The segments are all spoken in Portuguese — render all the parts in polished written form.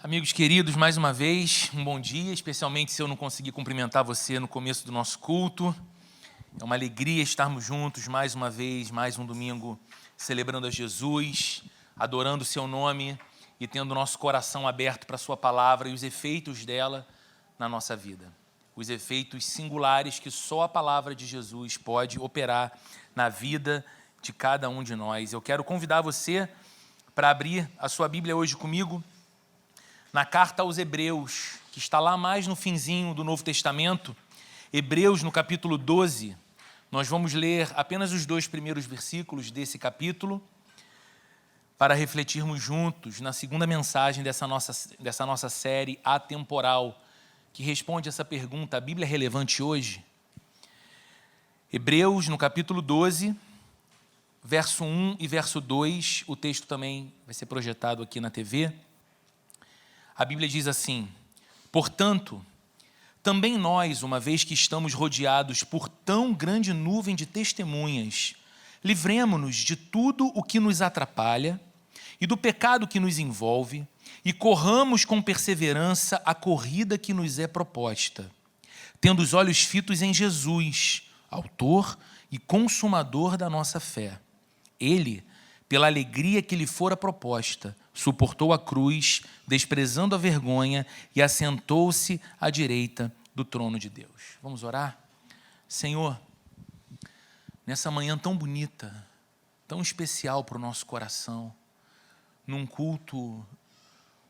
Amigos queridos, mais uma vez, um bom dia, especialmente se eu não conseguir cumprimentar você no começo do nosso culto. É uma alegria estarmos juntos mais uma vez, mais um domingo, celebrando a Jesus, adorando o seu nome e tendo nosso coração aberto para a sua palavra e os efeitos dela na nossa vida. Os efeitos singulares que só a palavra de Jesus pode operar na vida de cada um de nós. Eu quero convidar você para abrir a sua Bíblia hoje comigo, na carta aos Hebreus, que está lá mais no finzinho do Novo Testamento, Hebreus no capítulo 12, nós vamos ler apenas os 2 primeiros versículos desse capítulo, para refletirmos juntos na segunda mensagem dessa nossa série atemporal, que responde essa pergunta: a Bíblia é relevante hoje? Hebreus no capítulo 12, verso 1 e verso 2, o texto também vai ser projetado aqui na TV. A Bíblia diz assim: portanto, também nós, uma vez que estamos rodeados por tão grande nuvem de testemunhas, livremo-nos de tudo o que nos atrapalha e do pecado que nos envolve e corramos com perseverança a corrida que nos é proposta, tendo os olhos fitos em Jesus, autor e consumador da nossa fé. Ele, pela alegria que lhe fora proposta, suportou a cruz, desprezando a vergonha, e assentou-se à direita do trono de Deus. Vamos orar? Senhor, nessa manhã tão bonita, tão especial para o nosso coração, num culto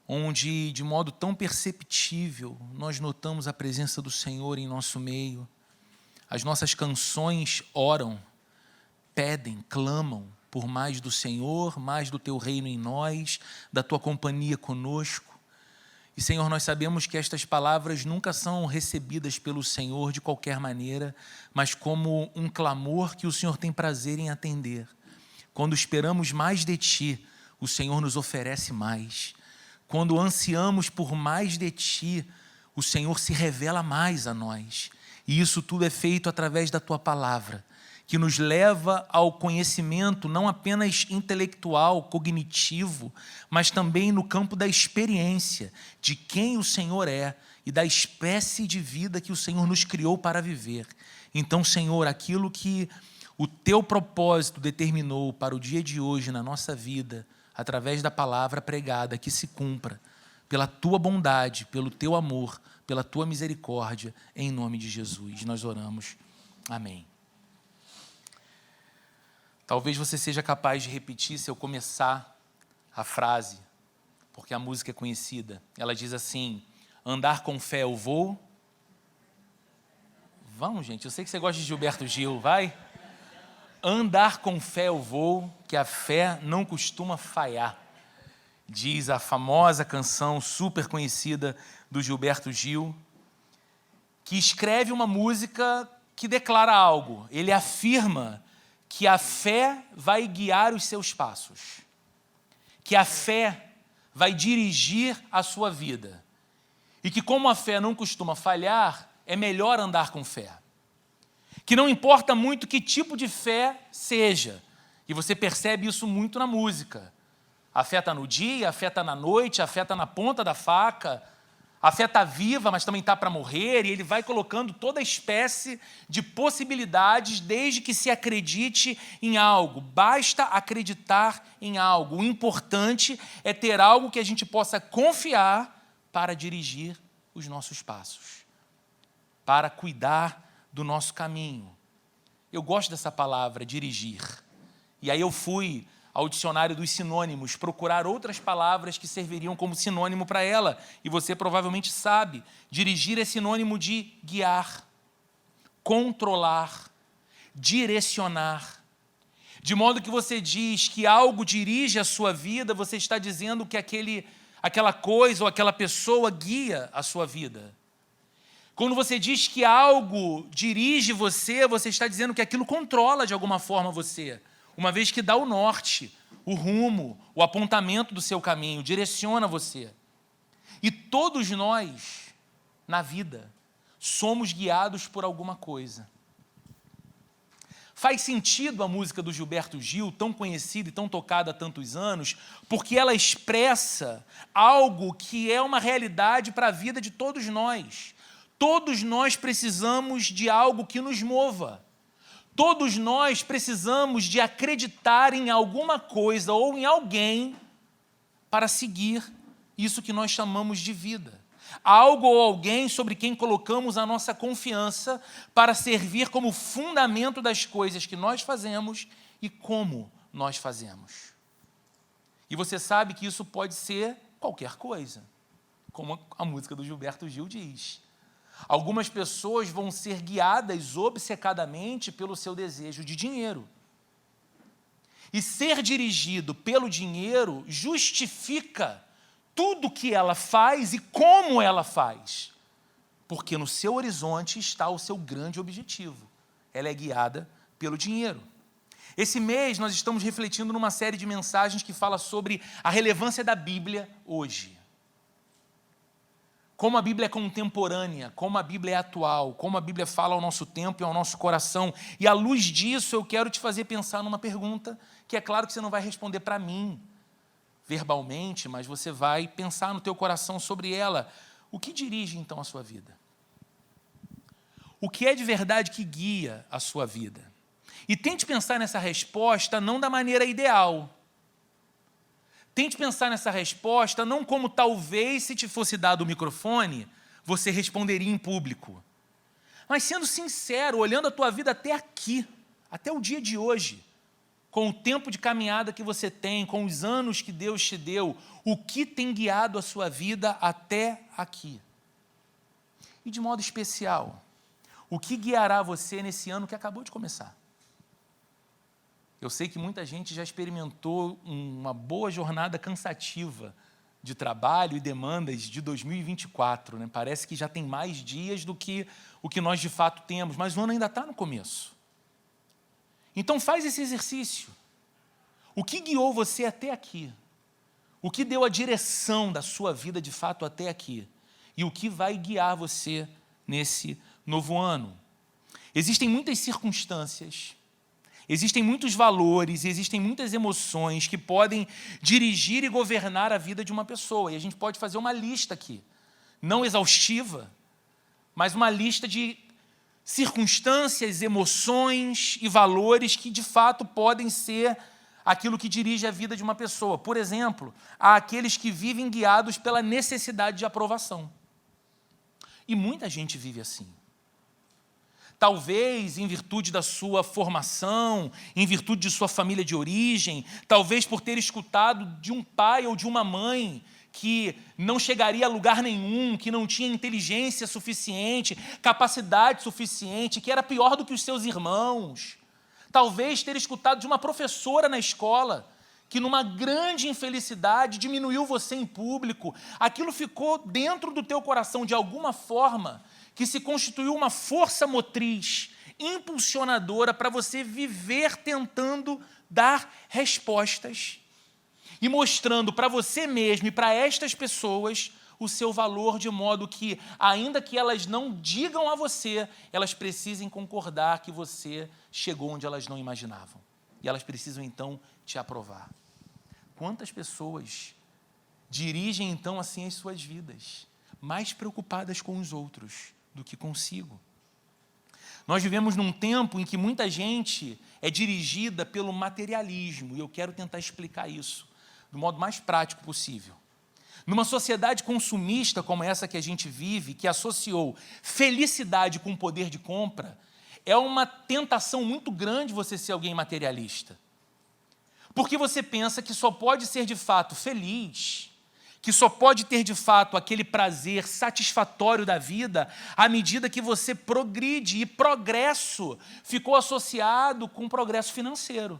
onde, de modo tão perceptível, nós notamos a presença do Senhor em nosso meio, as nossas canções oram, pedem, clamam por mais do Senhor, mais do Teu reino em nós, da Tua companhia conosco. E, Senhor, nós sabemos que estas palavras nunca são recebidas pelo Senhor de qualquer maneira, mas como um clamor que o Senhor tem prazer em atender. Quando esperamos mais de Ti, o Senhor nos oferece mais. Quando ansiamos por mais de Ti, o Senhor se revela mais a nós. E isso tudo é feito através da Tua palavra, que nos leva ao conhecimento não apenas intelectual, cognitivo, mas também no campo da experiência de quem o Senhor é e da espécie de vida que o Senhor nos criou para viver. Então, Senhor, aquilo que o Teu propósito determinou para o dia de hoje na nossa vida, através da palavra pregada, que se cumpra pela Tua bondade, pelo Teu amor, pela Tua misericórdia, em nome de Jesus. Nós oramos. Amém. Talvez você seja capaz de repetir se eu começar a frase, porque a música é conhecida. Ela diz assim: andar com fé eu vou. Vamos, gente, eu sei que você gosta de Gilberto Gil, vai? Andar com fé eu vou, que a fé não costuma falhar. Diz a famosa canção super conhecida do Gilberto Gil, que escreve uma música que declara algo. Ele afirma que a fé vai guiar os seus passos, que a fé vai dirigir a sua vida, e que como a fé não costuma falhar, é melhor andar com fé, que não importa muito que tipo de fé seja, e você percebe isso muito na música. A fé está no dia, a fé está na noite, a fé está na ponta da faca, a fé está viva, mas também está para morrer, e ele vai colocando toda espécie de possibilidades desde que se acredite em algo. Basta acreditar em algo. O importante é ter algo que a gente possa confiar para dirigir os nossos passos, para cuidar do nosso caminho. Eu gosto dessa palavra, dirigir. E aí eu fui ao dicionário dos sinônimos, procurar outras palavras que serviriam como sinônimo para ela. E você provavelmente sabe, dirigir é sinônimo de guiar, controlar, direcionar. De modo que você diz que algo dirige a sua vida, você está dizendo que aquela coisa ou aquela pessoa guia a sua vida. Quando você diz que algo dirige você, você está dizendo que aquilo controla de alguma forma você, uma vez que dá o norte, o rumo, o apontamento do seu caminho, direciona você. E todos nós, na vida, somos guiados por alguma coisa. Faz sentido a música do Gilberto Gil, tão conhecida e tão tocada há tantos anos, porque ela expressa algo que é uma realidade para a vida de todos nós. Todos nós precisamos de algo que nos mova. Todos nós precisamos de acreditar em alguma coisa ou em alguém para seguir isso que nós chamamos de vida. Algo ou alguém sobre quem colocamos a nossa confiança para servir como fundamento das coisas que nós fazemos e como nós fazemos. E você sabe que isso pode ser qualquer coisa, como a música do Gilberto Gil diz. Algumas pessoas vão ser guiadas obcecadamente pelo seu desejo de dinheiro. E ser dirigido pelo dinheiro justifica tudo que ela faz e como ela faz, porque no seu horizonte está o seu grande objetivo. Ela é guiada pelo dinheiro. Esse mês nós estamos refletindo numa série de mensagens que fala sobre a relevância da Bíblia hoje. Como a Bíblia é contemporânea, como a Bíblia é atual, como a Bíblia fala ao nosso tempo e ao nosso coração. E à luz disso eu quero te fazer pensar numa pergunta que é claro que você não vai responder para mim, verbalmente, mas você vai pensar no teu coração sobre ela. O que dirige, então, a sua vida? O que é de verdade que guia a sua vida? E tente pensar nessa resposta não da maneira ideal. Tente pensar nessa resposta não como talvez, se te fosse dado o microfone, você responderia em público. Mas sendo sincero, olhando a tua vida até aqui, até o dia de hoje, com o tempo de caminhada que você tem, com os anos que Deus te deu, o que tem guiado a sua vida até aqui? E de modo especial, o que guiará você nesse ano que acabou de começar? Eu sei que muita gente já experimentou uma boa jornada cansativa de trabalho e demandas de 2024, né? Parece que já tem mais dias do que o que nós de fato temos, mas o ano ainda está no começo. Então faz esse exercício. O que guiou você até aqui? O que deu a direção da sua vida de fato até aqui? E o que vai guiar você nesse novo ano? Existem muitas circunstâncias, existem muitos valores, existem muitas emoções que podem dirigir e governar a vida de uma pessoa. E a gente pode fazer uma lista aqui, não exaustiva, mas uma lista de circunstâncias, emoções e valores que, de fato, podem ser aquilo que dirige a vida de uma pessoa. Por exemplo, há aqueles que vivem guiados pela necessidade de aprovação. E muita gente vive assim. Talvez em virtude da sua formação, em virtude de sua família de origem, talvez por ter escutado de um pai ou de uma mãe que não chegaria a lugar nenhum, que não tinha inteligência suficiente, capacidade suficiente, que era pior do que os seus irmãos. Talvez ter escutado de uma professora na escola, que numa grande infelicidade diminuiu você em público. Aquilo ficou dentro do teu coração de alguma forma, que se constituiu uma força motriz, impulsionadora para você viver tentando dar respostas e mostrando para você mesmo e para estas pessoas o seu valor, de modo que, ainda que elas não digam a você, elas precisem concordar que você chegou onde elas não imaginavam. E elas precisam, então, te aprovar. Quantas pessoas dirigem, então, assim as suas vidas, mais preocupadas com os outros do que consigo? Nós vivemos num tempo em que muita gente é dirigida pelo materialismo, e eu quero tentar explicar isso do modo mais prático possível. Numa sociedade consumista como essa que a gente vive, que associou felicidade com poder de compra, é uma tentação muito grande você ser alguém materialista. Porque você pensa que só pode ser de fato feliz, que só pode ter de fato aquele prazer satisfatório da vida à medida que você progride, e progresso ficou associado com progresso financeiro.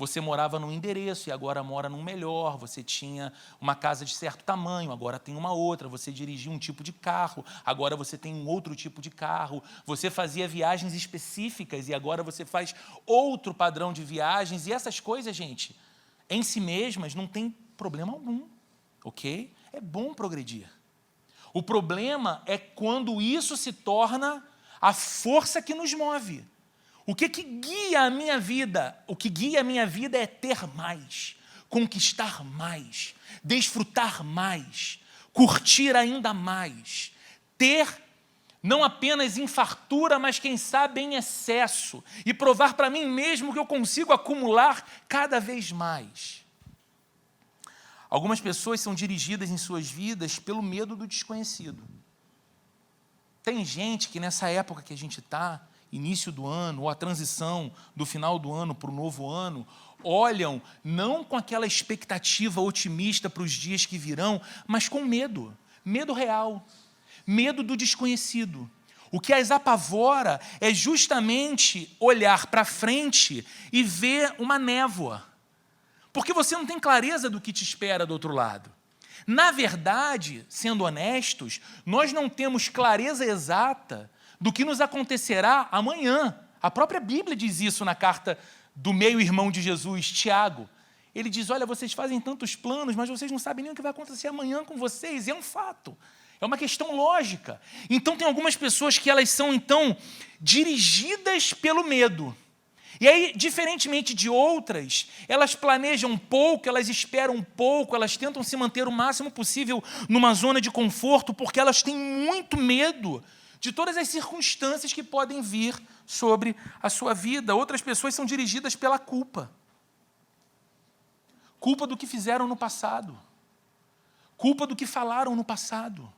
Você morava num endereço e agora mora num melhor, você tinha uma casa de certo tamanho, agora tem uma outra, você dirigia um tipo de carro, agora você tem um outro tipo de carro, você fazia viagens específicas e agora você faz outro padrão de viagens, e essas coisas, gente, em si mesmas não tem problema algum, ok? É bom progredir. O problema é quando isso se torna a força que nos move. O que guia a minha vida? O que guia a minha vida é ter mais, conquistar mais, desfrutar mais, curtir ainda mais, ter não apenas em fartura, mas quem sabe em excesso, e provar para mim mesmo que eu consigo acumular cada vez mais. Algumas pessoas são dirigidas em suas vidas pelo medo do desconhecido. Tem gente que nessa época que a gente está, início do ano, ou a transição do final do ano para o novo ano, olham não com aquela expectativa otimista para os dias que virão, mas com medo, medo real, medo do desconhecido. O que as apavora é justamente olhar para frente e ver uma névoa, porque você não tem clareza do que te espera do outro lado. Na verdade, sendo honestos, nós não temos clareza exata do que nos acontecerá amanhã. A própria Bíblia diz isso na carta do meio-irmão de Jesus, Tiago. Ele diz, olha, vocês fazem tantos planos, mas vocês não sabem nem o que vai acontecer amanhã com vocês. E é um fato, é uma questão lógica. Então, tem algumas pessoas que elas são, então, dirigidas pelo medo. E aí, diferentemente de outras, elas planejam pouco, elas esperam pouco, elas tentam se manter o máximo possível numa zona de conforto, porque elas têm muito medo de todas as circunstâncias que podem vir sobre a sua vida. Outras pessoas são dirigidas pela culpa. Culpa do que fizeram no passado. Culpa do que falaram no passado.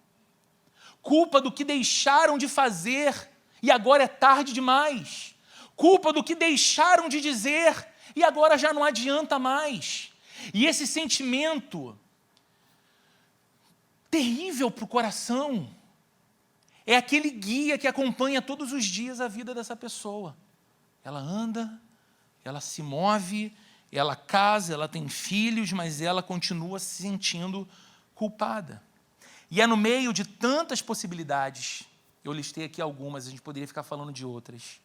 Culpa do que deixaram de fazer e agora é tarde demais. Culpa do que deixaram de dizer e agora já não adianta mais. E esse sentimento terrível para o coração é aquele guia que acompanha todos os dias a vida dessa pessoa. Ela anda, ela se move, ela casa, ela tem filhos, mas ela continua se sentindo culpada. E é no meio de tantas possibilidades, eu listei aqui algumas, a gente poderia ficar falando de outras.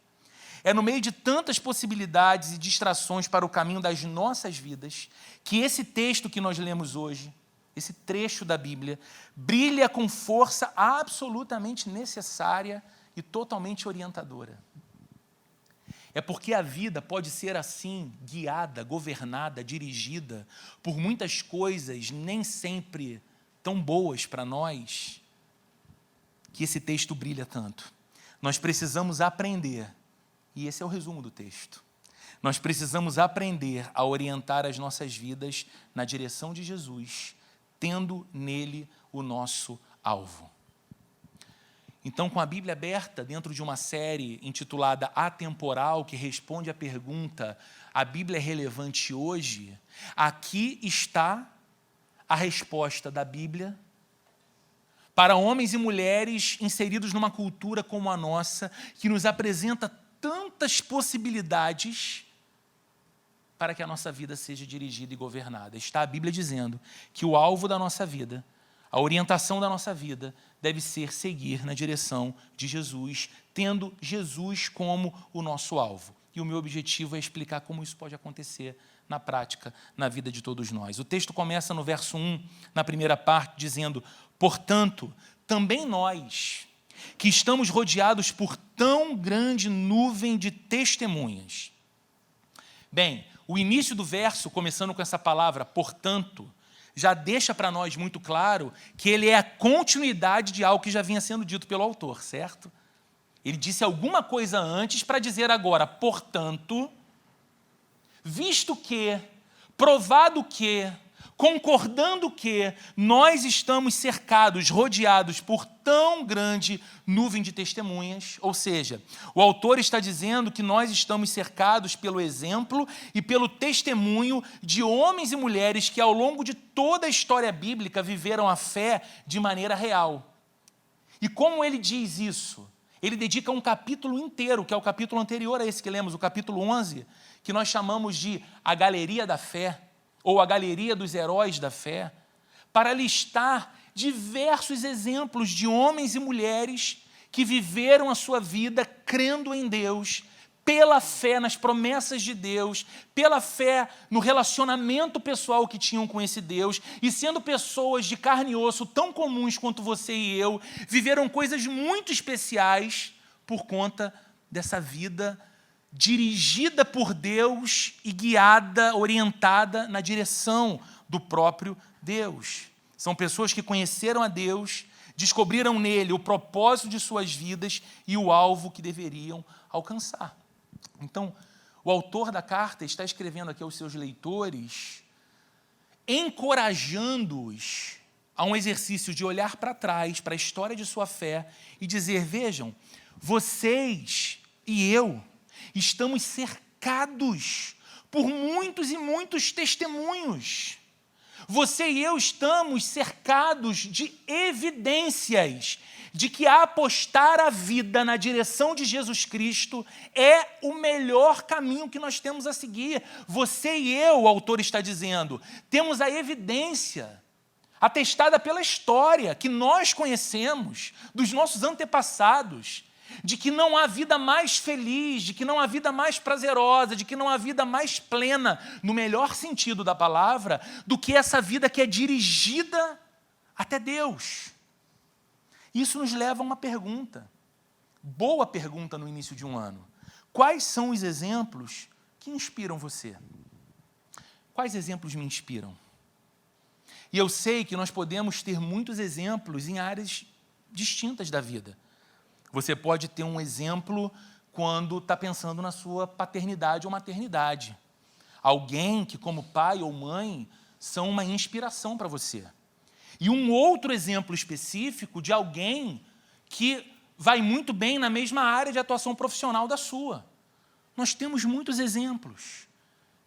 É no meio de tantas possibilidades e distrações para o caminho das nossas vidas, que esse texto que nós lemos hoje, esse trecho da Bíblia, brilha com força absolutamente necessária e totalmente orientadora. É porque a vida pode ser assim, guiada, governada, dirigida por muitas coisas nem sempre tão boas para nós, que esse texto brilha tanto. Nós precisamos aprender, e esse é o resumo do texto, nós precisamos aprender a orientar as nossas vidas na direção de Jesus, tendo nele o nosso alvo. Então, com a Bíblia aberta, dentro de uma série intitulada Atemporal, que responde à pergunta, a Bíblia é relevante hoje? Aqui está a resposta da Bíblia para homens e mulheres inseridos numa cultura como a nossa, que nos apresenta tantas possibilidades para que a nossa vida seja dirigida e governada. Está a Bíblia dizendo que o alvo da nossa vida, a orientação da nossa vida, deve ser seguir na direção de Jesus, tendo Jesus como o nosso alvo. E o meu objetivo é explicar como isso pode acontecer na prática, na vida de todos nós. O texto começa no verso 1, na primeira parte, dizendo, portanto, também nós, que estamos rodeados por tão grande nuvem de testemunhas. Bem, o início do verso, começando com essa palavra, portanto, já deixa para nós muito claro que ele é a continuidade de algo que já vinha sendo dito pelo autor, certo? Ele disse alguma coisa antes para dizer agora, portanto, visto que, provado que, concordando que nós estamos cercados, rodeados por tão grande nuvem de testemunhas, ou seja, o autor está dizendo que nós estamos cercados pelo exemplo e pelo testemunho de homens e mulheres que ao longo de toda a história bíblica viveram a fé de maneira real. E como ele diz isso? Ele dedica um capítulo inteiro, que é o capítulo anterior a esse que lemos, o capítulo 11, que nós chamamos de a Galeria da Fé, ou a Galeria dos Heróis da Fé, para listar diversos exemplos de homens e mulheres que viveram a sua vida crendo em Deus, pela fé nas promessas de Deus, pela fé no relacionamento pessoal que tinham com esse Deus, e sendo pessoas de carne e osso tão comuns quanto você e eu, viveram coisas muito especiais por conta dessa vida dirigida por Deus e guiada, orientada na direção do próprio Deus. São pessoas que conheceram a Deus, descobriram nele o propósito de suas vidas e o alvo que deveriam alcançar. Então, o autor da carta está escrevendo aqui aos seus leitores, encorajando-os a um exercício de olhar para trás, para a história de sua fé e dizer, vejam, vocês e eu estamos cercados por muitos e muitos testemunhos. Você e eu estamos cercados de evidências de que apostar a vida na direção de Jesus Cristo é o melhor caminho que nós temos a seguir. Você e eu, o autor está dizendo, temos a evidência atestada pela história que nós conhecemos, dos nossos antepassados, de que não há vida mais feliz, de que não há vida mais prazerosa, de que não há vida mais plena, no melhor sentido da palavra, do que essa vida que é dirigida até Deus. Isso nos leva a uma pergunta, boa pergunta no início de um ano. Quais são os exemplos que inspiram você? Quais exemplos me inspiram? E eu sei que nós podemos ter muitos exemplos em áreas distintas da vida. Você pode ter um exemplo quando está pensando na sua paternidade ou maternidade. Alguém que, como pai ou mãe, são uma inspiração para você. E um outro exemplo específico de alguém que vai muito bem na mesma área de atuação profissional da sua. Nós temos muitos exemplos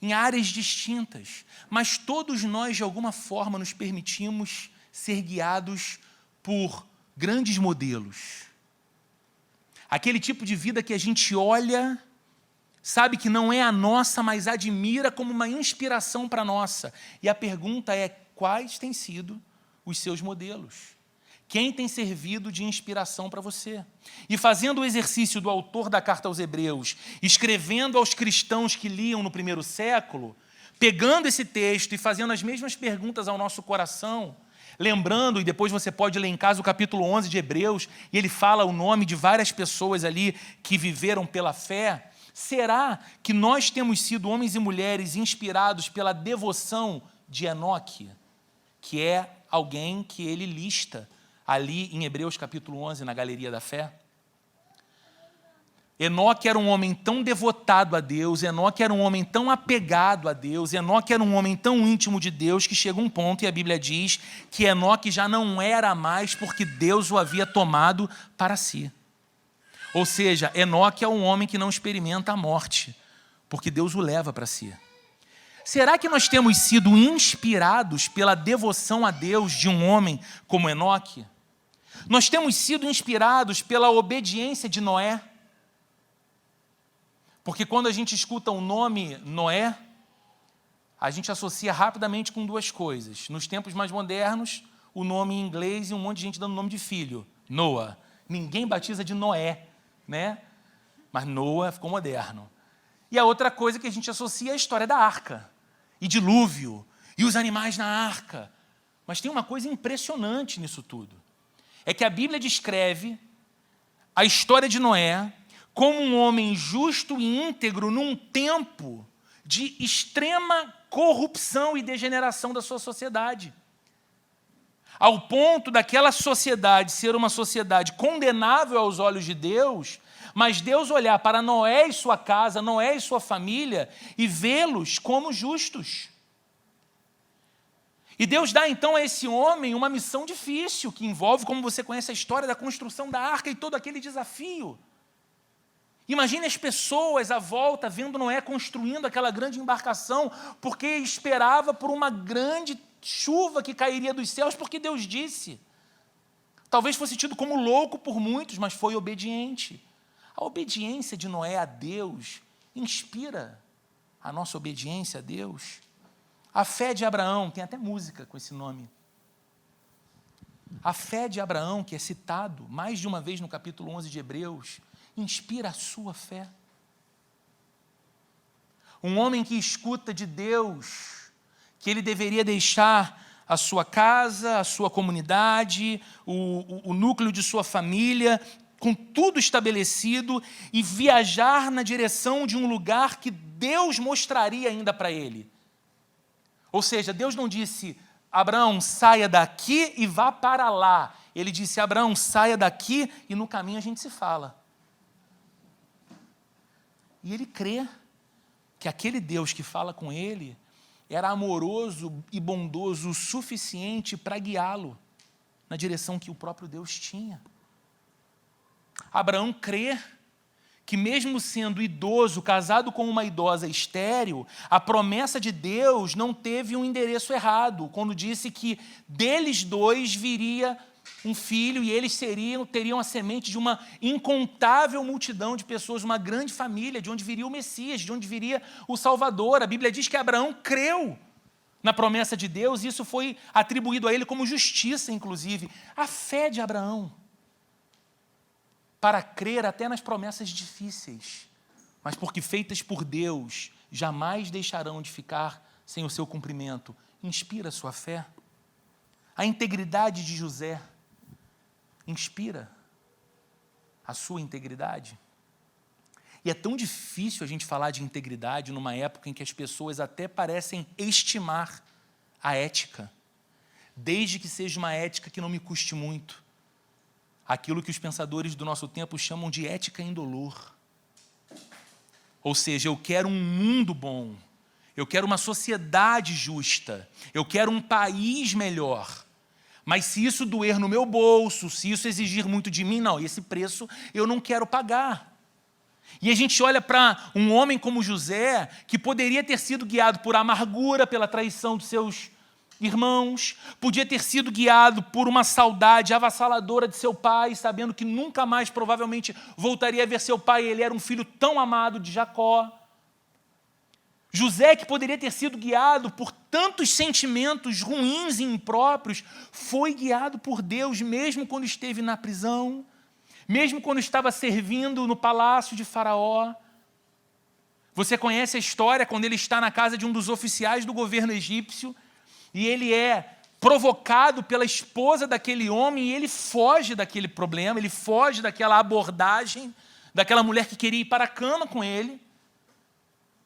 em áreas distintas, mas todos nós, de alguma forma, nos permitimos ser guiados por grandes modelos. Aquele tipo de vida que a gente olha, sabe que não é a nossa, mas admira como uma inspiração para a nossa. E a pergunta é, quais têm sido os seus modelos? Quem tem servido de inspiração para você? E fazendo o exercício do autor da carta aos Hebreus, escrevendo aos cristãos que liam no primeiro século, pegando esse texto e fazendo as mesmas perguntas ao nosso coração, lembrando, e depois você pode ler em casa o capítulo 11 de Hebreus, e ele fala o nome de várias pessoas ali que viveram pela fé. Será que nós temos sido homens e mulheres inspirados pela devoção de Enoque, que é alguém que ele lista ali em Hebreus capítulo 11, na Galeria da Fé? Enoque era um homem tão devotado a Deus, Enoque era um homem tão apegado a Deus, Enoque era um homem tão íntimo de Deus, que chega um ponto, e a Bíblia diz, que Enoque já não era mais porque Deus o havia tomado para si. Ou seja, Enoque é um homem que não experimenta a morte, porque Deus o leva para si. Será que nós temos sido inspirados pela devoção a Deus de um homem como Enoque? Nós temos sido inspirados pela obediência de Noé? Porque quando a gente escuta o nome Noé, a gente associa rapidamente com duas coisas. Nos tempos mais modernos, o nome em inglês e um monte de gente dando nome de filho. Noah. Ninguém batiza de Noé, né? Mas Noah ficou moderno. E a outra coisa que a gente associa é a história da arca, e dilúvio, e os animais na arca. Mas tem uma coisa impressionante nisso tudo. É que a Bíblia descreve a história de Noé como um homem justo e íntegro num tempo de extrema corrupção e degeneração da sua sociedade. Ao ponto daquela sociedade ser uma sociedade condenável aos olhos de Deus, mas Deus olhar para Noé e sua casa, Noé e sua família, e vê-los como justos. E Deus dá então a esse homem uma missão difícil, que envolve, como você conhece a história, da construção da arca e todo aquele desafio. Imagine as pessoas à volta vendo Noé construindo aquela grande embarcação, porque esperava por uma grande chuva que cairia dos céus, porque Deus disse. Talvez fosse tido como louco por muitos, mas foi obediente. A obediência de Noé a Deus inspira a nossa obediência a Deus. A fé de Abraão, tem até música com esse nome. A fé de Abraão, que é citado mais de uma vez no capítulo 11 de Hebreus, inspira a sua fé. Um homem que escuta de Deus que ele deveria deixar a sua casa, a sua comunidade, o núcleo de sua família, com tudo estabelecido e viajar na direção de um lugar que Deus mostraria ainda para ele. Ou seja, Deus não disse, Abraão, saia daqui e vá para lá. Ele disse, Abraão, saia daqui e no caminho a gente se fala. E ele crê que aquele Deus que fala com ele era amoroso e bondoso o suficiente para guiá-lo na direção que o próprio Deus tinha. Abraão crê que mesmo sendo idoso, casado com uma idosa estéril, a promessa de Deus não teve um endereço errado, quando disse que deles dois viria um filho e eles teriam a semente de uma incontável multidão de pessoas, uma grande família, de onde viria o Messias, de onde viria o Salvador. A Bíblia diz que Abraão creu na promessa de Deus e isso foi atribuído a ele como justiça, inclusive. A fé de Abraão para crer até nas promessas difíceis, mas porque feitas por Deus, jamais deixarão de ficar sem o seu cumprimento. Inspira a sua fé. A integridade de José inspira a sua integridade. E é tão difícil a gente falar de integridade numa época em que as pessoas até parecem estimar a ética, desde que seja uma ética que não me custe muito. Aquilo que os pensadores do nosso tempo chamam de ética indolor. Ou seja, eu quero um mundo bom, eu quero uma sociedade justa, eu quero um país melhor. Mas se isso doer no meu bolso, se isso exigir muito de mim, não, esse preço eu não quero pagar. E a gente olha para um homem como José, que poderia ter sido guiado por amargura, pela traição dos seus irmãos, podia ter sido guiado por uma saudade avassaladora de seu pai, sabendo que nunca mais provavelmente voltaria a ver seu pai, ele era um filho tão amado de Jacó. José, que poderia ter sido guiado por tantos sentimentos ruins e impróprios, foi guiado por Deus, mesmo quando esteve na prisão, mesmo quando estava servindo no palácio de Faraó. Você conhece a história quando ele está na casa de um dos oficiais do governo egípcio, e ele é provocado pela esposa daquele homem, e ele foge daquele problema, ele foge daquela abordagem, daquela mulher que queria ir para a cama com ele,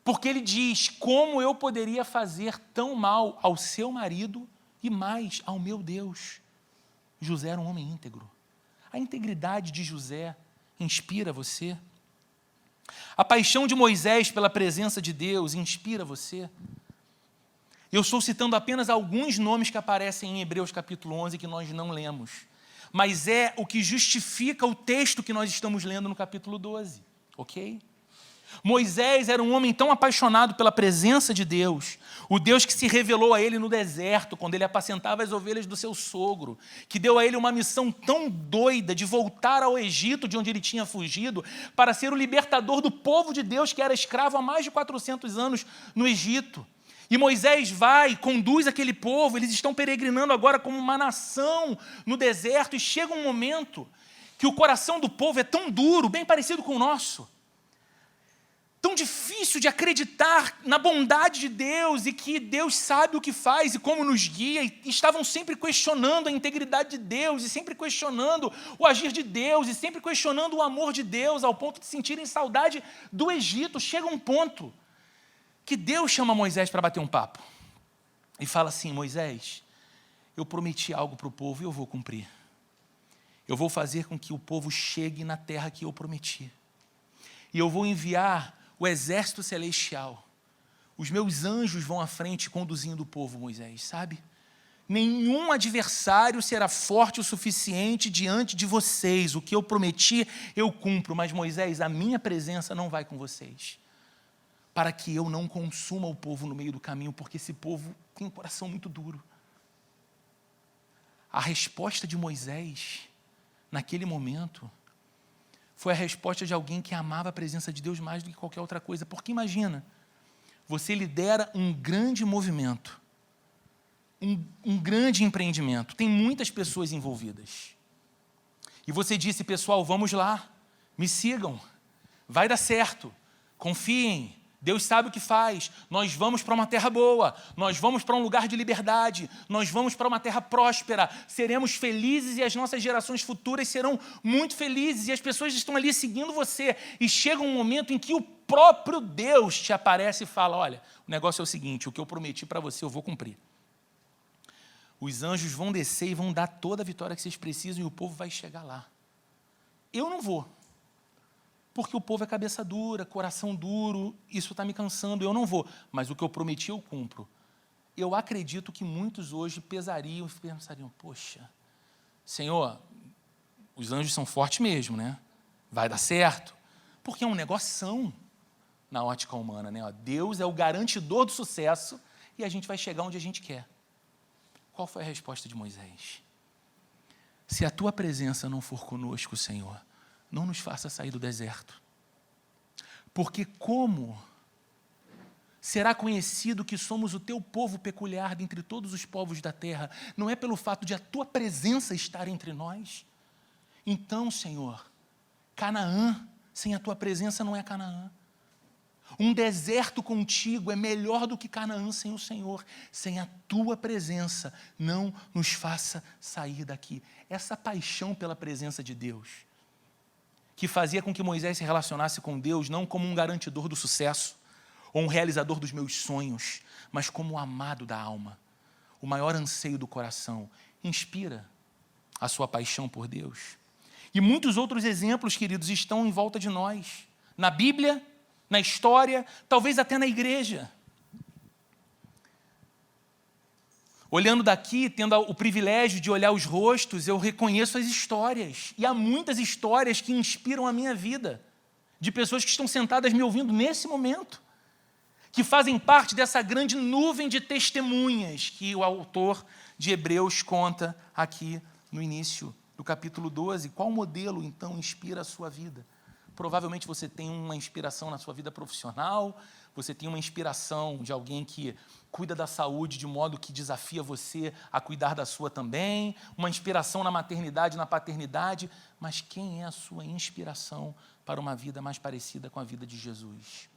porque ele diz, como eu poderia fazer tão mal ao seu marido e mais ao meu Deus? José era um homem íntegro. A integridade de José inspira você. A paixão de Moisés pela presença de Deus inspira você. Eu estou citando apenas alguns nomes que aparecem em Hebreus capítulo 11 que nós não lemos, mas é o que justifica o texto que nós estamos lendo no capítulo 12, ok? Moisés era um homem tão apaixonado pela presença de Deus, o Deus que se revelou a ele no deserto, quando ele apacentava as ovelhas do seu sogro, que deu a ele uma missão tão doida de voltar ao Egito, de onde ele tinha fugido, para ser o libertador do povo de Deus, que era escravo há mais de 400 anos no Egito. E Moisés vai, conduz aquele povo, eles estão peregrinando agora como uma nação no deserto, e chega um momento que o coração do povo é tão duro, bem parecido com o nosso, tão difícil de acreditar na bondade de Deus e que Deus sabe o que faz e como nos guia, e estavam sempre questionando a integridade de Deus, e sempre questionando o agir de Deus, e sempre questionando o amor de Deus, ao ponto de sentirem saudade do Egito. Chega um ponto que Deus chama Moisés para bater um papo e fala assim, Moisés, eu prometi algo para o povo e eu vou cumprir. Eu vou fazer com que o povo chegue na terra que eu prometi. E eu vou enviar o exército celestial. Os meus anjos vão à frente conduzindo o povo, Moisés, sabe? Nenhum adversário será forte o suficiente diante de vocês. O que eu prometi, eu cumpro. Mas, Moisés, a minha presença não vai com vocês, para que eu não consuma o povo no meio do caminho, porque esse povo tem um coração muito duro. A resposta de Moisés, naquele momento, foi a resposta de alguém que amava a presença de Deus mais do que qualquer outra coisa. Porque imagina, você lidera um grande movimento, um grande empreendimento, tem muitas pessoas envolvidas. E você disse, pessoal, vamos lá, me sigam, vai dar certo, confiem, Deus sabe o que faz. Nós vamos para uma terra boa, nós vamos para um lugar de liberdade, nós vamos para uma terra próspera, seremos felizes e as nossas gerações futuras serão muito felizes e as pessoas estão ali seguindo você. E chega um momento em que o próprio Deus te aparece e fala, olha, o negócio é o seguinte, o que eu prometi para você eu vou cumprir. Os anjos vão descer e vão dar toda a vitória que vocês precisam e o povo vai chegar lá. Eu não vou. Porque o povo é cabeça dura, coração duro, isso está me cansando, eu não vou. Mas o que eu prometi, eu cumpro. Eu acredito que muitos hoje pesariam e pensariam, poxa, Senhor, os anjos são fortes mesmo, né? Vai dar certo. Porque é um negoção na ótica humana, né? Deus é o garantidor do sucesso e a gente vai chegar onde a gente quer. Qual foi a resposta de Moisés? Se a tua presença não for conosco, Senhor, não nos faça sair do deserto. Porque como será conhecido que somos o teu povo peculiar dentre todos os povos da terra? Não é pelo fato de a tua presença estar entre nós? Então, Senhor, Canaã, sem a tua presença não é Canaã. Um deserto contigo é melhor do que Canaã sem o Senhor. Sem a tua presença, não nos faça sair daqui. Essa paixão pela presença de Deus, que fazia com que Moisés se relacionasse com Deus não como um garantidor do sucesso, ou um realizador dos meus sonhos, mas como o amado da alma, o maior anseio do coração, inspira a sua paixão por Deus. E muitos outros exemplos, queridos, estão em volta de nós, na Bíblia, na história, talvez até na igreja. Olhando daqui, tendo o privilégio de olhar os rostos, eu reconheço as histórias. E há muitas histórias que inspiram a minha vida, de pessoas que estão sentadas me ouvindo nesse momento, que fazem parte dessa grande nuvem de testemunhas que o autor de Hebreus conta aqui no início do capítulo 12. Qual modelo, então, inspira a sua vida? Provavelmente você tem uma inspiração na sua vida profissional, você tem uma inspiração de alguém que cuida da saúde de modo que desafia você a cuidar da sua também, uma inspiração na maternidade, na paternidade, mas quem é a sua inspiração para uma vida mais parecida com a vida de Jesus?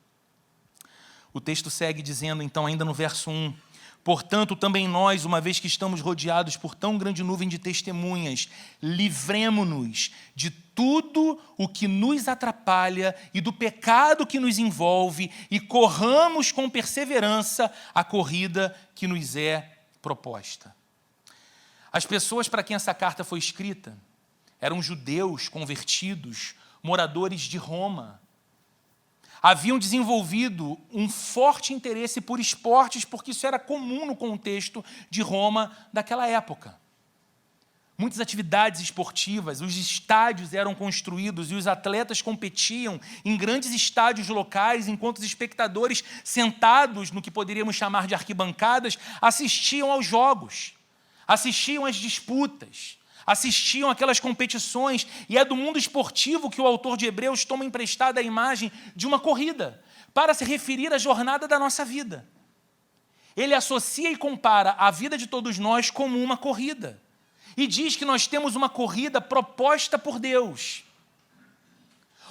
O texto segue dizendo, então, ainda no verso 1, portanto, também nós, uma vez que estamos rodeados por tão grande nuvem de testemunhas, livremo-nos de tudo o que nos atrapalha e do pecado que nos envolve e corramos com perseverança a corrida que nos é proposta. As pessoas para quem essa carta foi escrita eram judeus convertidos, moradores de Roma. Haviam desenvolvido um forte interesse por esportes, porque isso era comum no contexto de Roma daquela época. Muitas atividades esportivas, os estádios eram construídos e os atletas competiam em grandes estádios locais, enquanto os espectadores, sentados no que poderíamos chamar de arquibancadas, assistiam aos jogos, assistiam às disputas, assistiam aquelas competições, e é do mundo esportivo que o autor de Hebreus toma emprestada a imagem de uma corrida, para se referir à jornada da nossa vida. Ele associa e compara a vida de todos nós como uma corrida, e diz que nós temos uma corrida proposta por Deus.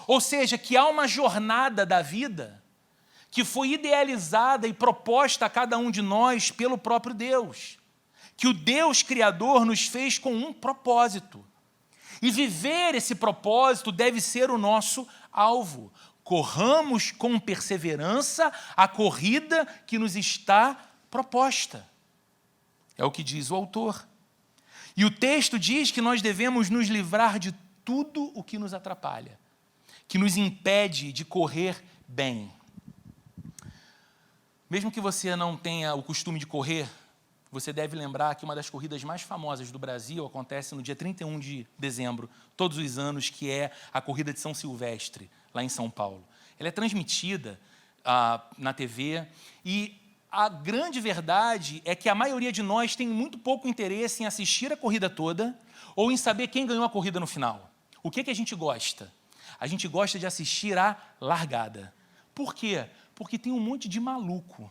Ou seja, que há uma jornada da vida que foi idealizada e proposta a cada um de nós pelo próprio Deus. Que o Deus Criador nos fez com um propósito. E viver esse propósito deve ser o nosso alvo. Corramos com perseverança a corrida que nos está proposta. É o que diz o autor. E o texto diz que nós devemos nos livrar de tudo o que nos atrapalha, que nos impede de correr bem. Mesmo que você não tenha o costume de correr, você deve lembrar que uma das corridas mais famosas do Brasil acontece no dia 31 de dezembro, todos os anos, que é a Corrida de São Silvestre, lá em São Paulo. Ela é transmitida na TV e a grande verdade é que a maioria de nós tem muito pouco interesse em assistir a corrida toda ou em saber quem ganhou a corrida no final. O que a gente gosta? A gente gosta de assistir a largada. Por quê? Porque tem um monte de maluco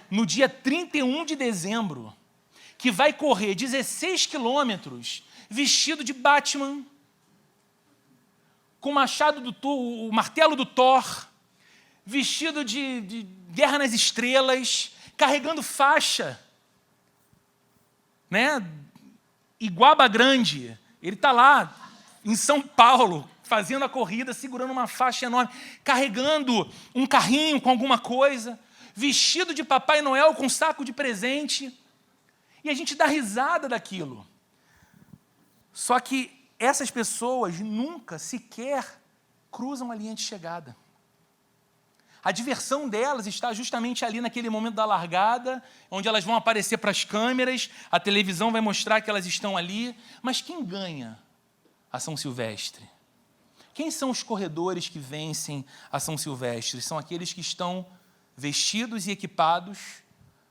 no dia 31 de dezembro, que vai correr 16 quilômetros vestido de Batman, com o martelo do Thor, vestido de Guerra nas Estrelas, carregando faixa, né? Iguaba Grande, ele está lá em São Paulo, fazendo a corrida, segurando uma faixa enorme, carregando um carrinho com alguma coisa, vestido de Papai Noel com um saco de presente, e a gente dá risada daquilo. Só que essas pessoas nunca sequer cruzam a linha de chegada. A diversão delas está justamente ali naquele momento da largada, onde elas vão aparecer para as câmeras, a televisão vai mostrar que elas estão ali. Mas quem ganha a São Silvestre? Quem são os corredores que vencem a São Silvestre? São aqueles que estão vestidos e equipados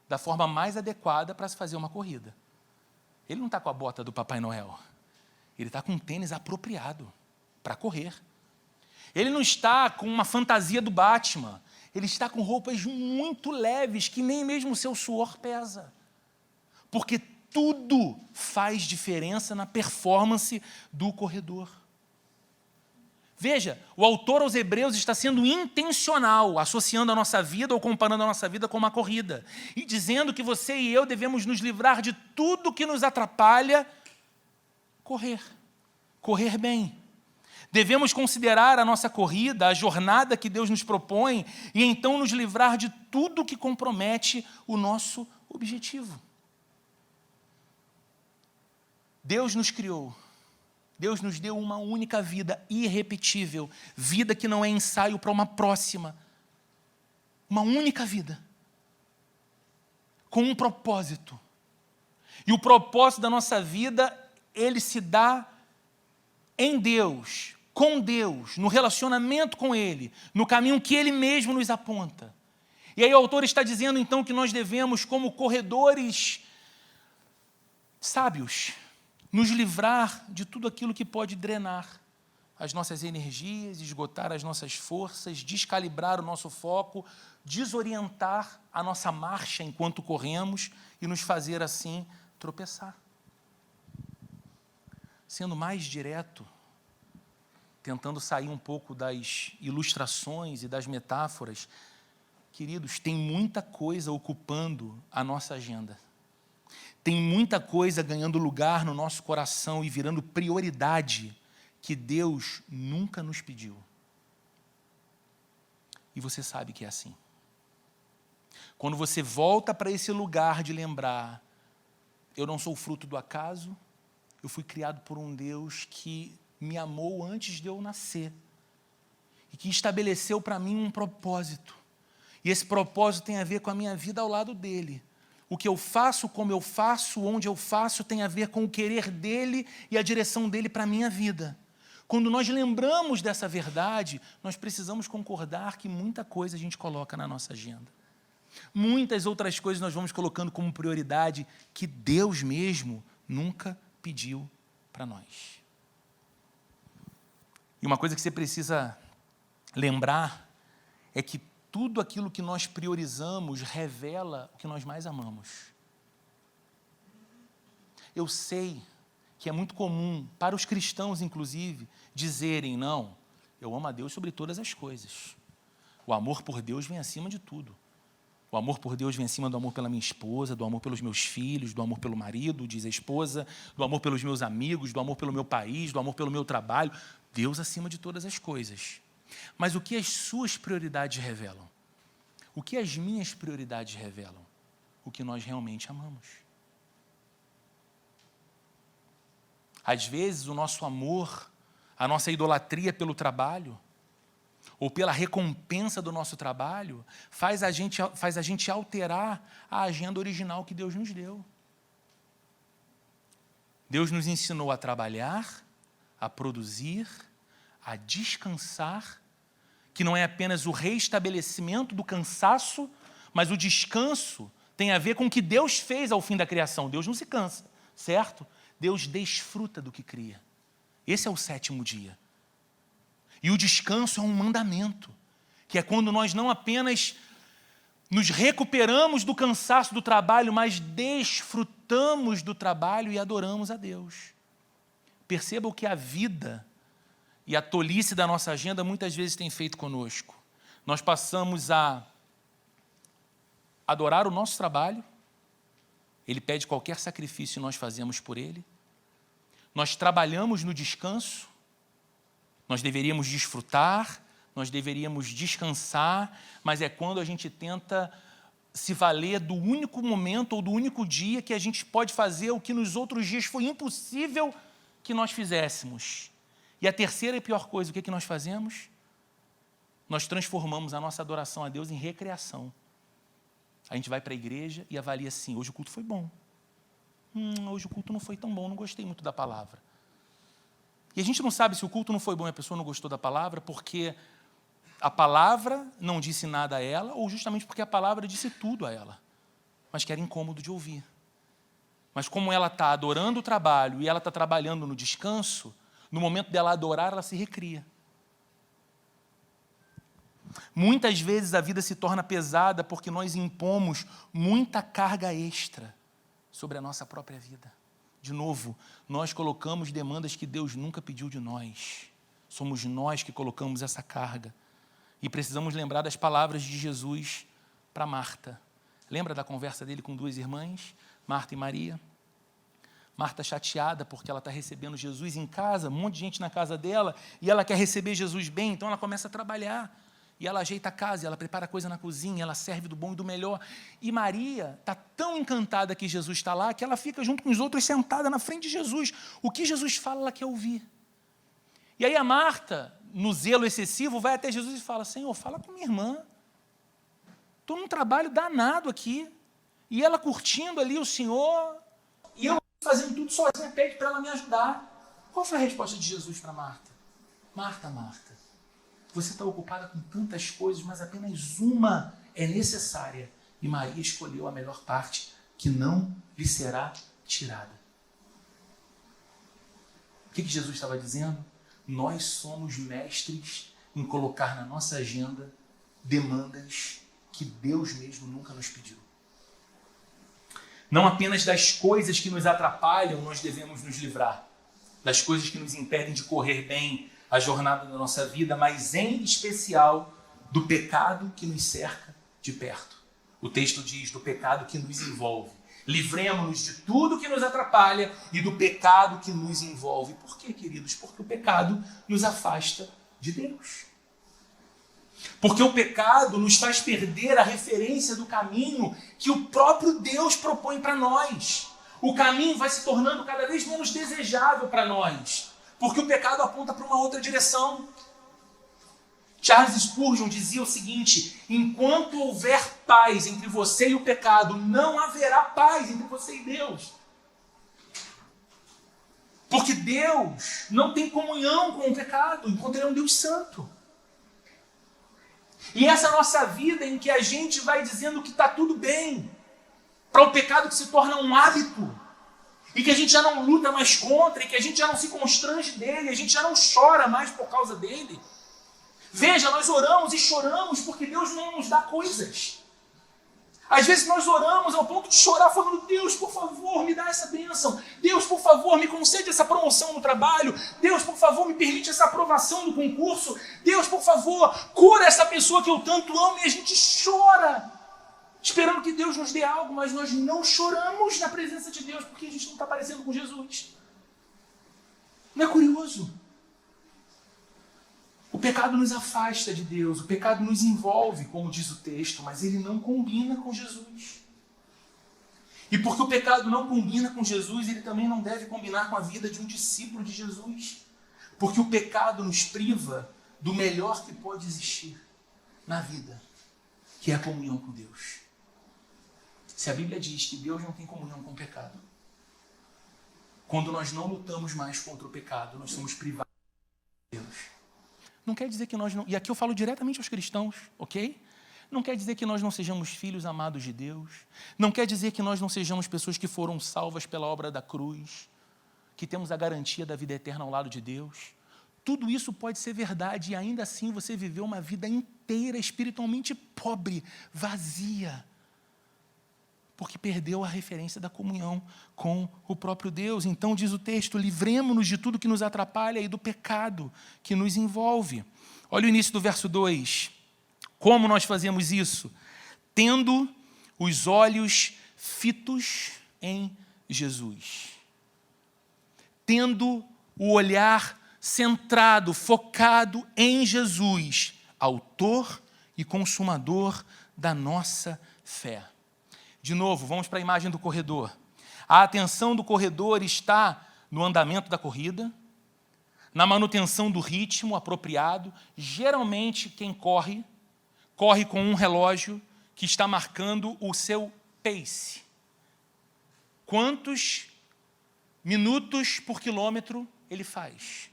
da forma mais adequada para se fazer uma corrida. Ele não está com a bota do Papai Noel. Ele está com um tênis apropriado para correr. Ele não está com uma fantasia do Batman. Ele está com roupas muito leves, que nem mesmo o seu suor pesa. Porque tudo faz diferença na performance do corredor. Veja, o autor aos Hebreus está sendo intencional, associando a nossa vida ou comparando a nossa vida com uma corrida. E dizendo que você e eu devemos nos livrar de tudo que nos atrapalha correr bem. Devemos considerar a nossa corrida, a jornada que Deus nos propõe, e então nos livrar de tudo que compromete o nosso objetivo. Deus nos criou. Deus nos deu uma única vida irrepetível, vida que não é ensaio para uma próxima. Uma única vida, com um propósito. E o propósito da nossa vida, ele se dá em Deus, com Deus, no relacionamento com Ele, no caminho que Ele mesmo nos aponta. E aí o autor está dizendo então que nós devemos, como corredores sábios, nos livrar de tudo aquilo que pode drenar as nossas energias, esgotar as nossas forças, descalibrar o nosso foco, desorientar a nossa marcha enquanto corremos e nos fazer assim tropeçar. Sendo mais direto, tentando sair um pouco das ilustrações e das metáforas, queridos, tem muita coisa ocupando a nossa agenda. Tem muita coisa ganhando lugar no nosso coração e virando prioridade que Deus nunca nos pediu. E você sabe que é assim. Quando você volta para esse lugar de lembrar, eu não sou fruto do acaso, eu fui criado por um Deus que me amou antes de eu nascer e que estabeleceu para mim um propósito. E esse propósito tem a ver com a minha vida ao lado dele. O que eu faço, como eu faço, onde eu faço, tem a ver com o querer dele e a direção dele para a minha vida. Quando nós lembramos dessa verdade, nós precisamos concordar que muita coisa a gente coloca na nossa agenda. Muitas outras coisas nós vamos colocando como prioridade que Deus mesmo nunca pediu para nós. E uma coisa que você precisa lembrar é que tudo aquilo que nós priorizamos revela o que nós mais amamos. Eu sei que é muito comum, para os cristãos inclusive, dizerem, não, eu amo a Deus sobre todas as coisas. O amor por Deus vem acima de tudo. O amor por Deus vem acima do amor pela minha esposa, do amor pelos meus filhos, do amor pelo marido, diz a esposa, do amor pelos meus amigos, do amor pelo meu país, do amor pelo meu trabalho. Deus acima de todas as coisas. Mas o que as suas prioridades revelam? O que as minhas prioridades revelam? O que nós realmente amamos. Às vezes o nosso amor, a nossa idolatria pelo trabalho, ou pela recompensa do nosso trabalho, faz a gente alterar a agenda original que Deus nos deu. Deus nos ensinou a trabalhar, a produzir, a descansar, que não é apenas o reestabelecimento do cansaço, mas o descanso tem a ver com o que Deus fez ao fim da criação. Deus não se cansa, certo? Deus desfruta do que cria. Esse é o 7º dia. E o descanso é um mandamento, que é quando nós não apenas nos recuperamos do cansaço do trabalho, mas desfrutamos do trabalho e adoramos a Deus. Perceba o que a vida e a tolice da nossa agenda muitas vezes tem feito conosco. nós passamos a adorar o nosso trabalho, ele pede qualquer sacrifício e nós fazemos por ele. Nós trabalhamos no descanso, nós deveríamos desfrutar, nós deveríamos descansar, mas é quando a gente tenta se valer do único momento ou do único dia que a gente pode fazer o que nos outros dias foi impossível que nós fizéssemos. E a terceira e pior coisa, o que nós fazemos? Nós transformamos a nossa adoração a Deus em recreação. A gente vai para a igreja e avalia assim, hoje o culto foi bom. Hoje o culto não foi tão bom, não gostei muito da palavra. E a gente não sabe se o culto não foi bom e a pessoa não gostou da palavra porque a palavra não disse nada a ela ou justamente porque a palavra disse tudo a ela, mas que era incômodo de ouvir. Mas como ela está adorando o trabalho e ela está trabalhando no descanso, no momento dela adorar, ela se recria. Muitas vezes a vida se torna pesada porque nós impomos muita carga extra sobre a nossa própria vida. De novo, nós colocamos demandas que Deus nunca pediu de nós. Somos nós que colocamos essa carga. E precisamos lembrar das palavras de Jesus para Marta. Lembra da conversa dele com duas irmãs, Marta e Maria? Marta chateada porque ela está recebendo Jesus em casa, um monte de gente na casa dela, e ela quer receber Jesus bem, então ela começa a trabalhar. E ela ajeita a casa, ela prepara coisa na cozinha, ela serve do bom e do melhor. E Maria está tão encantada que Jesus está lá, que ela fica junto com os outros sentada na frente de Jesus. O que Jesus fala, ela quer ouvir. E aí a Marta, no zelo excessivo, vai até Jesus e fala, Senhor, fala com minha irmã. Estou num trabalho danado aqui. E ela curtindo ali o Senhor, e eu fazendo tudo sozinha, pede para ela me ajudar. Qual foi a resposta de Jesus para Marta? Marta, Marta, você está ocupada com tantas coisas, mas apenas uma é necessária. E Maria escolheu a melhor parte, que não lhe será tirada. O que Jesus estava dizendo? Nós somos mestres em colocar na nossa agenda demandas que Deus mesmo nunca nos pediu. Não apenas das coisas que nos atrapalham, nós devemos nos livrar. Das coisas que nos impedem de correr bem a jornada da nossa vida, mas em especial do pecado que nos cerca de perto. O texto diz do pecado que nos envolve. Livremos-nos de tudo que nos atrapalha e do pecado que nos envolve. Por quê, queridos? Porque o pecado nos afasta de Deus. Porque o pecado nos faz perder a referência do caminho que o próprio Deus propõe para nós. O caminho vai se tornando cada vez menos desejável para nós. Porque o pecado aponta para uma outra direção. Charles Spurgeon dizia o seguinte, enquanto houver paz entre você e o pecado, não haverá paz entre você e Deus. Porque Deus não tem comunhão com o pecado, enquanto Ele é um Deus santo. E essa nossa vida em que a gente vai dizendo que está tudo bem, para o pecado que se torna um hábito, e que a gente já não luta mais contra, e que a gente já não se constrange dele, a gente já não chora mais por causa dele. Veja, nós oramos e choramos porque Deus não nos dá coisas. Às vezes nós oramos ao ponto de chorar, falando, Deus, por favor, me dá essa bênção. Deus, por favor, me concede essa promoção no trabalho. Deus, por favor, me permite essa aprovação no concurso. Deus, por favor, cura essa pessoa que eu tanto amo. E a gente chora, esperando que Deus nos dê algo, mas nós não choramos na presença de Deus porque a gente não está parecendo com Jesus. Não é curioso? O pecado nos afasta de Deus, o pecado nos envolve, como diz o texto, mas ele não combina com Jesus. E porque o pecado não combina com Jesus, ele também não deve combinar com a vida de um discípulo de Jesus. Porque o pecado nos priva do melhor que pode existir na vida, que é a comunhão com Deus. Se a Bíblia diz que Deus não tem comunhão com o pecado, quando nós não lutamos mais contra o pecado, nós somos privados de Deus. Não quer dizer que nós não... E aqui eu falo diretamente aos cristãos, ok? Não quer dizer que nós não sejamos filhos amados de Deus. Não quer dizer que nós não sejamos pessoas que foram salvas pela obra da cruz, que temos a garantia da vida eterna ao lado de Deus. Tudo isso pode ser verdade e ainda assim você viveu uma vida inteira espiritualmente pobre, vazia, porque perdeu a referência da comunhão com o próprio Deus. Então, diz o texto, livremo-nos de tudo que nos atrapalha e do pecado que nos envolve. Olha o início do verso 2. Como nós fazemos isso? Tendo os olhos fitos em Jesus. Tendo o olhar centrado, focado em Jesus, autor e consumador da nossa fé. De novo, vamos para a imagem do corredor. A atenção do corredor está no andamento da corrida, na manutenção do ritmo apropriado. Geralmente, quem corre com um relógio que está marcando o seu pace. Quantos minutos por quilômetro ele faz?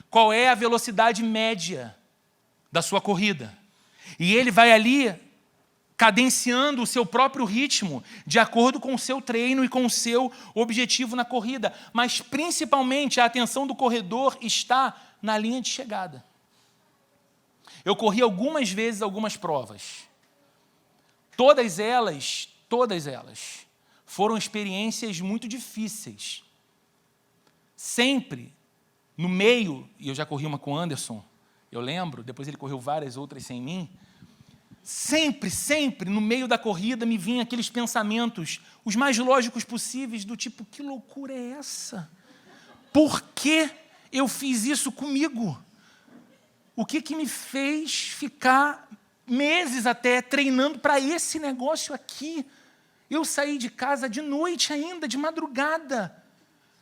Qual é a velocidade média da sua corrida? E ele vai ali cadenciando o seu próprio ritmo de acordo com o seu treino e com o seu objetivo na corrida. Mas, principalmente, a atenção do corredor está na linha de chegada. Eu corri algumas vezes algumas provas. Todas elas foram experiências muito difíceis. Sempre no meio, e eu já corri uma com o Anderson, eu lembro, depois ele correu várias outras sem mim, sempre no meio da corrida me vinham aqueles pensamentos, os mais lógicos possíveis, do tipo, que loucura é essa? Por que eu fiz isso comigo? O que me fez ficar meses até treinando para esse negócio aqui? Eu saí de casa de noite ainda, de madrugada,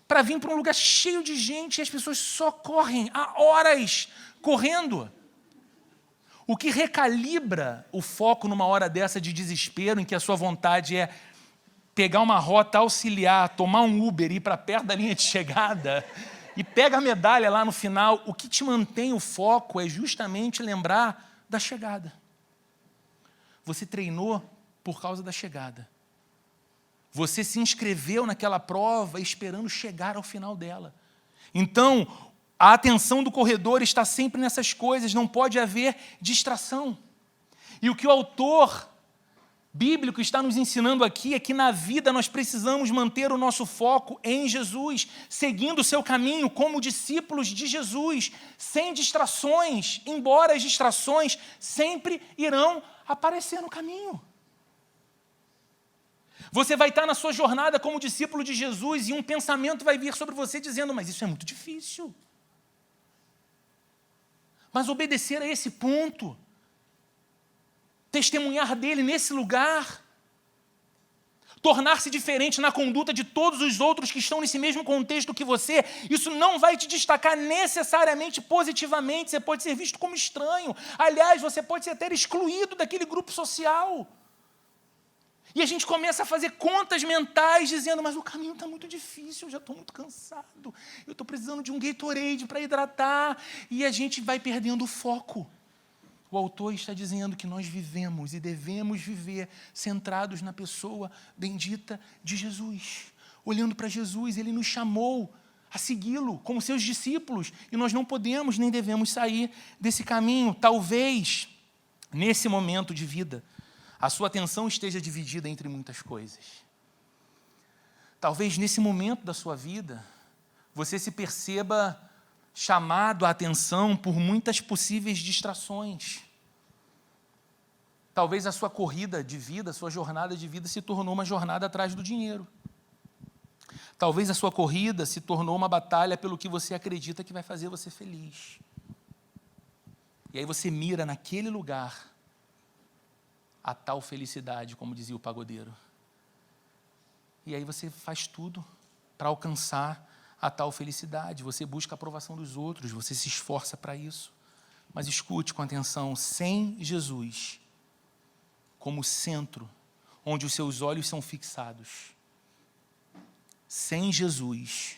para vir para um lugar cheio de gente e as pessoas só correm há horas correndo. O que recalibra o foco numa hora dessa de desespero, em que a sua vontade é pegar uma rota auxiliar, tomar um Uber e ir para perto da linha de chegada e pega a medalha lá no final, o que te mantém o foco é justamente lembrar da chegada. Você treinou por causa da chegada. Você se inscreveu naquela prova esperando chegar ao final dela. Então, a atenção do corredor está sempre nessas coisas, não pode haver distração. E o que o autor bíblico está nos ensinando aqui é que na vida nós precisamos manter o nosso foco em Jesus, seguindo o seu caminho como discípulos de Jesus, sem distrações, embora as distrações sempre irão aparecer no caminho. Você vai estar na sua jornada como discípulo de Jesus e um pensamento vai vir sobre você dizendo, mas isso é muito difícil. Mas obedecer a esse ponto, testemunhar dele nesse lugar, tornar-se diferente na conduta de todos os outros que estão nesse mesmo contexto que você, isso não vai te destacar necessariamente positivamente, você pode ser visto como estranho. Aliás, você pode ser até excluído daquele grupo social. E a gente começa a fazer contas mentais dizendo, mas o caminho está muito difícil, eu já estou muito cansado, eu estou precisando de um Gatorade para hidratar, e a gente vai perdendo o foco. O autor está dizendo que nós vivemos e devemos viver centrados na pessoa bendita de Jesus. Olhando para Jesus, ele nos chamou a segui-lo como seus discípulos, e nós não podemos nem devemos sair desse caminho. Talvez, nesse momento de vida, a sua atenção esteja dividida entre muitas coisas. Talvez nesse momento da sua vida, você se perceba chamado a atenção por muitas possíveis distrações. Talvez a sua corrida de vida, a sua jornada de vida se tornou uma jornada atrás do dinheiro. Talvez a sua corrida se tornou uma batalha pelo que você acredita que vai fazer você feliz. E aí você mira naquele lugar a tal felicidade, como dizia o pagodeiro. E aí você faz tudo para alcançar a tal felicidade. Você busca a aprovação dos outros, você se esforça para isso. Mas escute com atenção, sem Jesus como centro, onde os seus olhos são fixados, sem Jesus,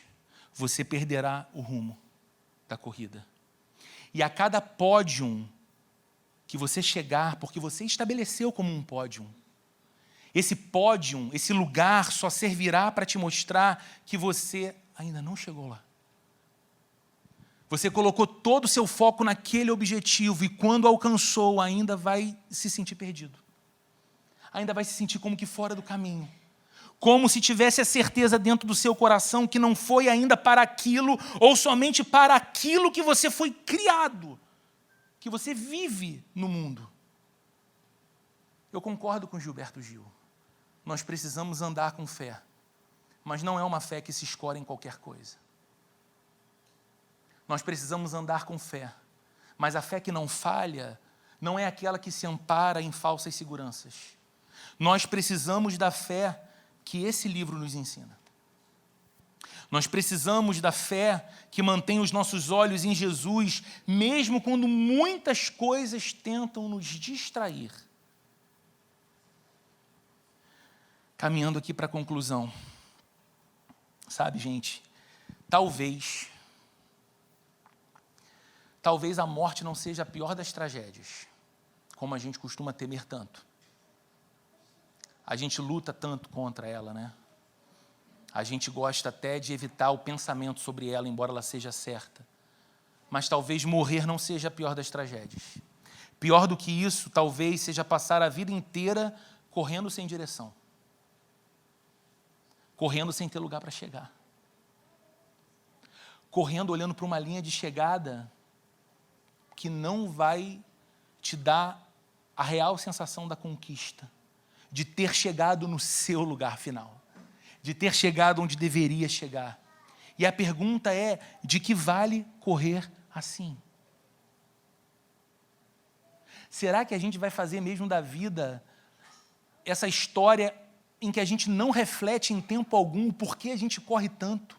você perderá o rumo da corrida. E a cada pódio que você chegar, porque você estabeleceu como um pódio, esse pódio, esse lugar só servirá para te mostrar que você ainda não chegou lá. Você colocou todo o seu foco naquele objetivo e quando alcançou, ainda vai se sentir perdido. Ainda vai se sentir como que fora do caminho. Como se tivesse a certeza dentro do seu coração que não foi ainda para aquilo ou somente para aquilo que você foi criado, que você vive no mundo. Eu concordo com Gilberto Gil. Nós precisamos andar com fé, mas não é uma fé que se escora em qualquer coisa. Nós precisamos andar com fé, mas a fé que não falha não é aquela que se ampara em falsas seguranças. Nós precisamos da fé que esse livro nos ensina. Nós precisamos da fé que mantém os nossos olhos em Jesus, mesmo quando muitas coisas tentam nos distrair. Caminhando aqui para a conclusão. Sabe, gente, talvez a morte não seja a pior das tragédias, como a gente costuma temer tanto. A gente luta tanto contra ela, né? A gente gosta até de evitar o pensamento sobre ela, embora ela seja certa. Mas talvez morrer não seja a pior das tragédias. Pior do que isso, talvez seja passar a vida inteira correndo sem direção. Correndo sem ter lugar para chegar. Correndo olhando para uma linha de chegada que não vai te dar a real sensação da conquista, de ter chegado no seu lugar final, de ter chegado onde deveria chegar. E a pergunta é, de que vale correr assim? Será que a gente vai fazer mesmo da vida essa história em que a gente não reflete em tempo algum o porquê a gente corre tanto?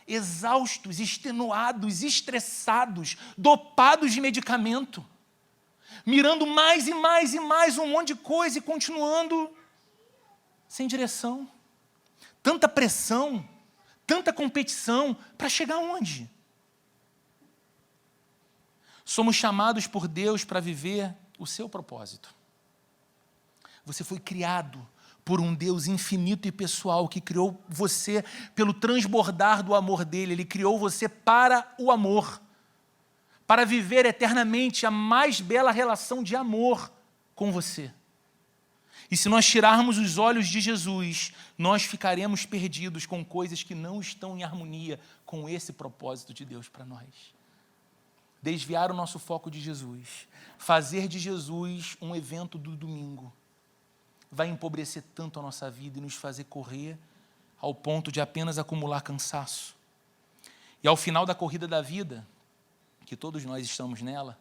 Exaustos, extenuados, estressados, dopados de medicamento, mirando mais e mais e mais um monte de coisa e continuando sem direção. Tanta pressão, tanta competição, para chegar onde? Somos chamados por Deus para viver o seu propósito. Você foi criado por um Deus infinito e pessoal que criou você pelo transbordar do amor dele. Ele criou você para o amor, para viver eternamente a mais bela relação de amor com você. E se nós tirarmos os olhos de Jesus, nós ficaremos perdidos com coisas que não estão em harmonia com esse propósito de Deus para nós. Desviar o nosso foco de Jesus, fazer de Jesus um evento do domingo, vai empobrecer tanto a nossa vida e nos fazer correr ao ponto de apenas acumular cansaço. E ao final da corrida da vida, que todos nós estamos nela,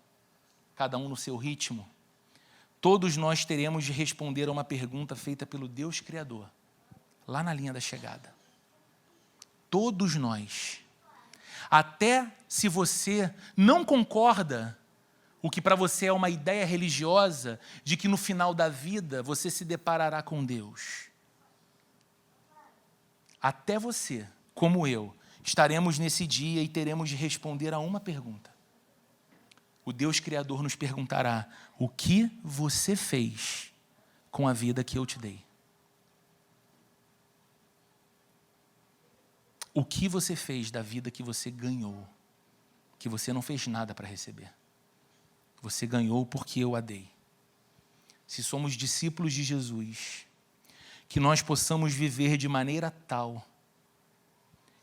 cada um no seu ritmo, todos nós teremos de responder a uma pergunta feita pelo Deus Criador, lá na linha da chegada. Todos nós. Até se você não concorda, o que para você é uma ideia religiosa, de que no final da vida você se deparará com Deus. Até você, como eu, estaremos nesse dia e teremos de responder a uma pergunta. O Deus Criador nos perguntará: o que você fez com a vida que eu te dei? O que você fez da vida que você ganhou, que você não fez nada para receber? Você ganhou porque eu a dei. Se somos discípulos de Jesus, que nós possamos viver de maneira tal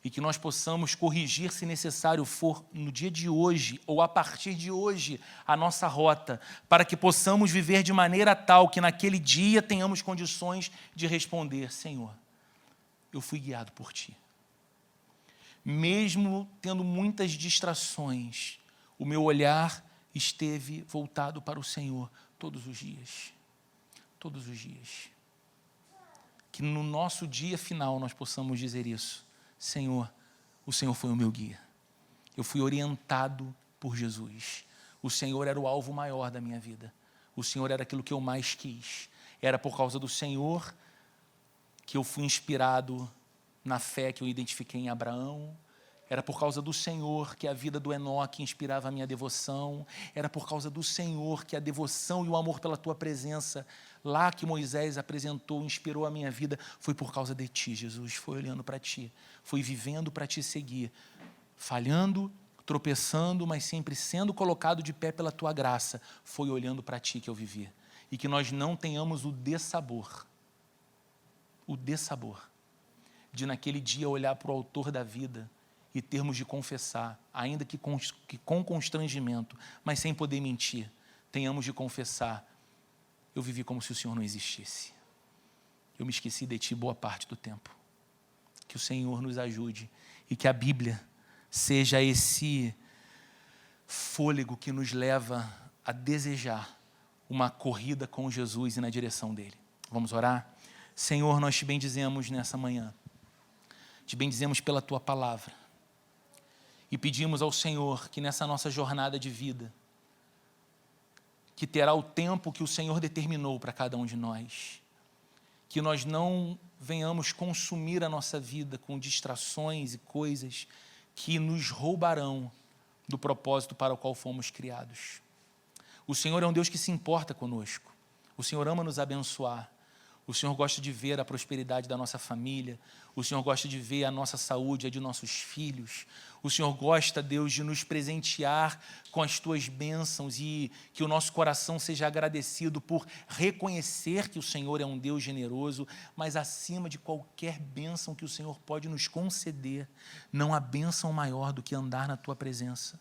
e que nós possamos corrigir, se necessário for, no dia de hoje ou a partir de hoje, a nossa rota, para que possamos viver de maneira tal que naquele dia tenhamos condições de responder: Senhor, eu fui guiado por Ti. Mesmo tendo muitas distrações, o meu olhar esteve voltado para o Senhor todos os dias. Todos os dias. Que no nosso dia final nós possamos dizer isso: Senhor, o Senhor foi o meu guia. Eu fui orientado por Jesus. O Senhor era o alvo maior da minha vida. O Senhor era aquilo que eu mais quis. Era por causa do Senhor que eu fui inspirado na fé que eu identifiquei em Abraão. Era por causa do Senhor que a vida do Enoque inspirava a minha devoção. Era por causa do Senhor que a devoção e o amor pela Tua presença, lá que Moisés apresentou, inspirou a minha vida. Foi por causa de Ti, Jesus. Foi olhando para Ti. Foi vivendo para Te seguir. Falhando, tropeçando, mas sempre sendo colocado de pé pela Tua graça. Foi olhando para Ti que eu vivi. E que nós não tenhamos o dessabor de naquele dia olhar para o autor da vida e termos de confessar, ainda que com constrangimento, mas sem poder mentir, tenhamos de confessar: eu vivi como se o Senhor não existisse. Eu me esqueci de Ti boa parte do tempo. Que o Senhor nos ajude e que a Bíblia seja esse fôlego que nos leva a desejar uma corrida com Jesus e na direção dEle. Vamos orar? Senhor, nós Te bendizemos nessa manhã. Te bendizemos pela Tua palavra. E pedimos ao Senhor que nessa nossa jornada de vida, que terá o tempo que o Senhor determinou para cada um de nós, que nós não venhamos consumir a nossa vida com distrações e coisas que nos roubarão do propósito para o qual fomos criados. O Senhor é um Deus que se importa conosco. O Senhor ama nos abençoar. O Senhor gosta de ver a prosperidade da nossa família. O Senhor gosta de ver a nossa saúde, a de nossos filhos. O Senhor gosta, Deus, de nos presentear com as Tuas bênçãos e que o nosso coração seja agradecido por reconhecer que o Senhor é um Deus generoso, mas acima de qualquer bênção que o Senhor pode nos conceder, não há bênção maior do que andar na Tua presença.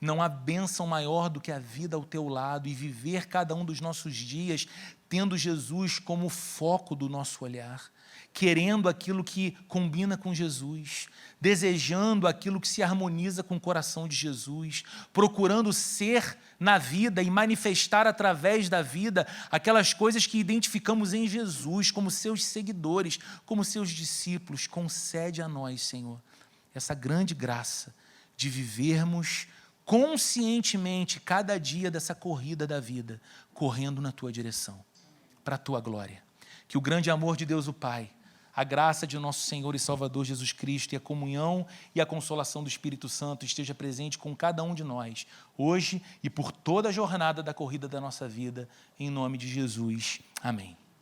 Não há bênção maior do que a vida ao Teu lado e viver cada um dos nossos dias tendo Jesus como foco do nosso olhar, querendo aquilo que combina com Jesus, desejando aquilo que se harmoniza com o coração de Jesus, procurando ser na vida e manifestar através da vida aquelas coisas que identificamos em Jesus como seus seguidores, como seus discípulos. Concede a nós, Senhor, essa grande graça de vivermos conscientemente cada dia dessa corrida da vida, correndo na Tua direção, para a Tua glória. Que o grande amor de Deus o Pai, a graça de nosso Senhor e Salvador Jesus Cristo e a comunhão e a consolação do Espírito Santo esteja presente com cada um de nós, hoje e por toda a jornada da corrida da nossa vida, em nome de Jesus. Amém.